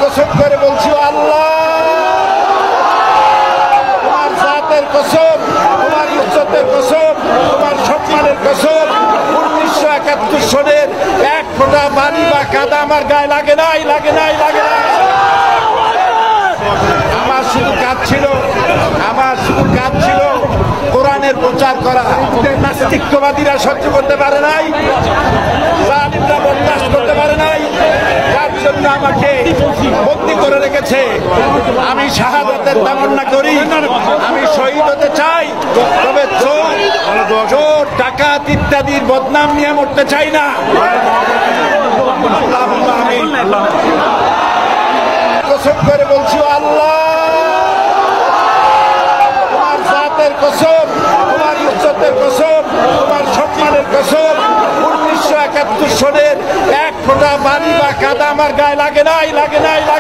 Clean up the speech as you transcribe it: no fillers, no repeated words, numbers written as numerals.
কসম করে বলছি আল্লাহ, তোমার জাতের কসম, তোমার ইজ্জতের কসম, তোমার সম্মানের কসম, 1971 সনের এক ফোঁটা বালি বা কাদা আমার গায়ে লাগে নাই, লাগে নাই, লাগে নাই। আমার শুধু কাজ ছিল কোরআনের প্রচার করা। নাস্তিকবাদীরা সহ্য করতে পারে নাই, জালিমরা বরদাস্ত করতে পারে নাই, যার জন্য আমাকে বন্দী করে রেখেছে। আমি শাহাদাতের তামান্না করি, আমি শহীদ হতে চাই, তবে চোর ডাকাত ইত্যাদির বদনাম নিয়ে মরতে চাই না। কসম করে বলছি আল্লাহ, তোমার জাতের কসম, তোমার ইজ্জতের কসম, তোমার সম্মানের কসম, 1971 সনের এক ফোঁটা বালি বা কাদা আমার গায়ে লাগে নাই, লাগে নাই, লাগে।